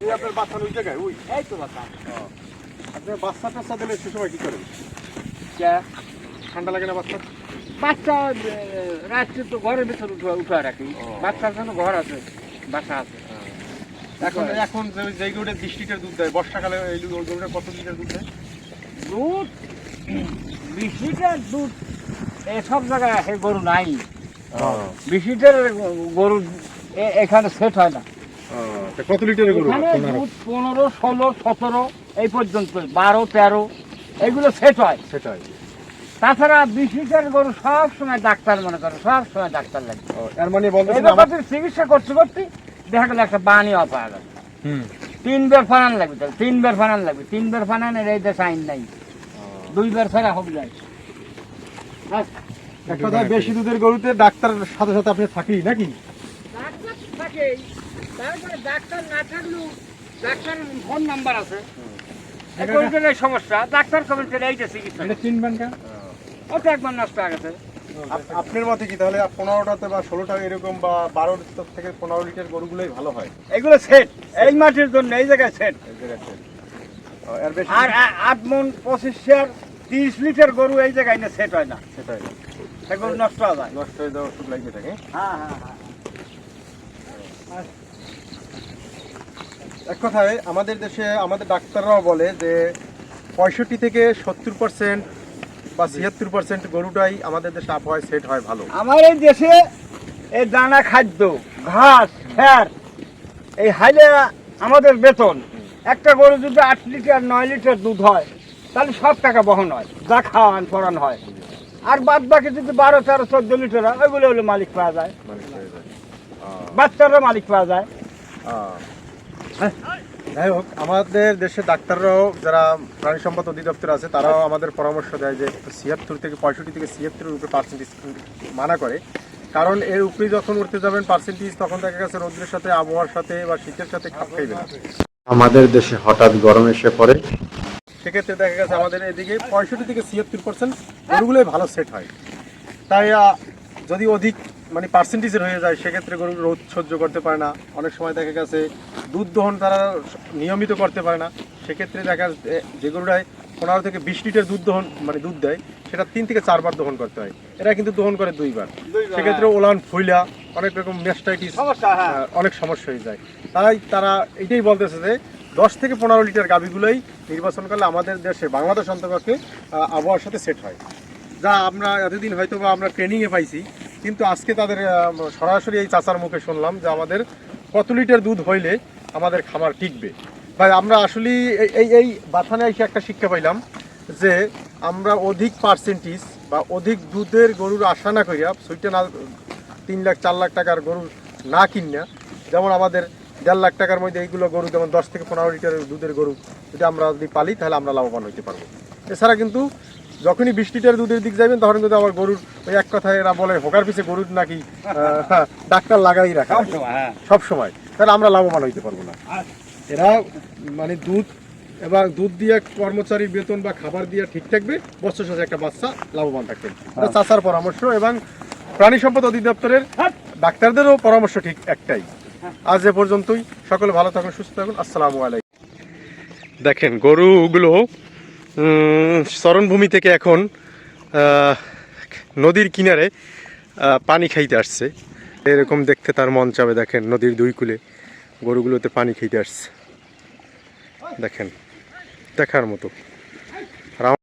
আপনার বাচ্চা ওই জায়গায় ওই এই তো বাচ্চা। আপনার বাচ্চা টাচ্চা দিলে সে সময় কি করেন? ঠান্ডা লাগে না বাচ্চা? বাচ্চা রাত্রে তো ঘরের ভিতরে উঠে রাখি। বাচ্চার জন্য ঘর আছে, বাসা আছে। এখন এখন যে গরুটা 20 লিটার দুধ দেয়, বর্ষাকালে এই গরুটা কত লিটার দুধ দেয়? দুধ 20 লিটার দুধ সব জায়গায় গরু নাই। 20 লিটারের গরু এখানে সেট হয় না। কত লিটারের গরু? এখানে দুধ 15, 16, 17 এই পর্যন্ত, 12, 13 এগুলো সেট হয়। সেটাই। তাছাড়া 20 লিটার গরু সব সময় ডাক্তার, মনে করে সব সময় ডাক্তার লাগে। এর মানে বলতেছেন আমাদের চিকিৎসা করতে করতে দেখা গেল একটা বানি পাওয়া গেল। 3 বার ফানান লাগবে, তাহলে 3 বার ফানান লাগবে। 3 বার ফানানের এই দেশে আইন নাই, 2 বার ছাড়া হবে যায়। এক কথায় বেশি দুধের গরুতে ডাক্তারের সাথে সাথে আপনি থাকি নাকি? ডাক্তার থাকেই, তারপরে ডাক্তার না থাকলেও ডাক্তার ফোন নাম্বার আছে। এই সমস্যা ডাক্তার কবে এইটা চিকিৎসা এটা চিনবেন কেন? ওটা একবার নষ্ট হয়ে গেছে। আপনার মতে কি তাহলে 15টাতে বা 16টা এরকম বা 12 থেকে 15 লিটার গরুগুলোই ভালো হয়? এগুলো সেট এই মাটির জন্য, এই জায়গায় সেট। এর বেশি আর 8 মণ 25 30 লিটার গরু এই জায়গায় না সেট হয় না। সেটাই সেগুলো নষ্ট হয়ে যায়। নষ্ট হয়ে যাওয়ার সুযোগ লাগিয়ে থাকে। হ্যাঁ হ্যাঁ হ্যাঁ। এক কথায় আমাদের দেশে আমাদের ডাক্তাররাও বলে যে 65 থেকে 70% বা 76% গরুটাই আমাদের দেশে আবহাওয়ায় সেট হয় ভালো। আমার এই দেশে এই দানা খাদ্য, ঘাস, খ্যার, এই হাইলে আমাদের বেতন। একটা গরু যদি 8 লিটার 9 লিটার দুধ হয় তাহলে সব টাকা বহন হয়, যা খাওয়ান পরান হয়। আর বাদ বাকি যদি 12, 13, 14 লিটার হয়, ওইগুলো হলে মালিক পাওয়া যায়, বাচ্চারা মালিক পাওয়া যায়। যাই হোক, আমাদের দেশে ডাক্তাররাও যারা প্রাণী সম্পদ অধিদপ্তর আছে তারাও আমাদের পরামর্শ দেয় যে 76 থেকে 65 থেকে 76-এর উপরে পার্সেন্টেজ মানা করে। কারণ এর উপরে যখন উঠতে যাবেন পার্সেন্টেজ, তখন দেখা গেছে রৌদ্রের সাথে, আবহাওয়ার সাথে বা শীতের সাথে খাপ খাইবে না। আমাদের দেশে হঠাৎ গরম এসে পড়ে, সেক্ষেত্রে দেখা গেছে আমাদের এদিকে 65 থেকে 76% গরুগুলোই ভালো সেট হয়। তাই যদি অধিক মানে পার্সেন্টেজের হয়ে যায় সেক্ষেত্রে গরু রোদ সহ্য করতে পারে না। অনেক সময় দেখা গেছে দুধ দহন তারা নিয়মিত করতে পারে না। সেক্ষেত্রে দেখা যাচ্ছে যে গরুটায় 15 থেকে 20 লিটার দুধ দহন মানে দুধ দেয়, সেটা 3 থেকে 4 বার দহন করতে হয়। এরা কিন্তু দহন করে 2 বার। সেক্ষেত্রে ওলান ফুইলা অনেক রকম ম্যাস্টাইটিস, অনেক সমস্যা হয়ে যায়। তাই তারা এটাই বলতেছে যে 10 থেকে 15 লিটার গাভীগুলোই নির্বাচন করলে আমাদের দেশে বাংলাদেশ অন্তর্গতে আবহাওয়ার সাথে সেট হয়। যা আমরা এতদিন হয়তো বা আমরা ট্রেনিংয়ে পাইছি, কিন্তু আজকে তাদের সরাসরি এই চাচার মুখে শুনলাম যে আমাদের কত লিটার দুধ হইলে আমাদের খামার টিকবে। ভাই আমরা আসলে এই বাথানে এসে একটা শিক্ষা পাইলাম যে আমরা অধিক পার্সেন্টেজ বা অধিক দুধের গরুর আশা না করিয়া সুইটা না 3 লাখ 4 লাখ টাকার গরু না কিনা, যেমন আমাদের 1.5 লাখ টাকার মধ্যে এইগুলো গরু, যেমন 10 থেকে 15 লিটার দুধের গরু যদি আমরা পালি তাহলে আমরা লাভবান হইতে পারবো। এছাড়া কিন্তু যখনই 20 লিটার দুধের দিক যাবেন তখন কিন্তু আমার গরুর ওই এক কথায় এরা বলে হোকার পিছে গরুর নাকি ডাক্তার লাগাই রাখা সব সময়, তাহলে আমরা লাভবান হইতে পারবো না। এরা মানে দুধ এবং দুধ দিয়ে কর্মচারীর বেতন বা খাবার দিয়ে ঠিক থাকবে, বছর শেষে একটা বাচ্চা লাভবান থাকবে। এটা চাচার পরামর্শ এবং প্রাণী সম্পদ অধিদপ্তরের ডাক্তারদেরও পরামর্শ ঠিক একটাই। আজ এ পর্যন্তই, সকলে ভালো থাকুন, সুস্থ থাকুন, আসসালামু আলাইকুম। দেখেন গরুগুলো চরণভূমি থেকে এখন নদীর কিনারে পানি খাইতে আসছে। এরকম দেখতে তার মন চাবে। দেখেন নদীর দুই কূলে গরুগুলোতে পানি খাইতে আসছে, দেখেন দেখার মতো।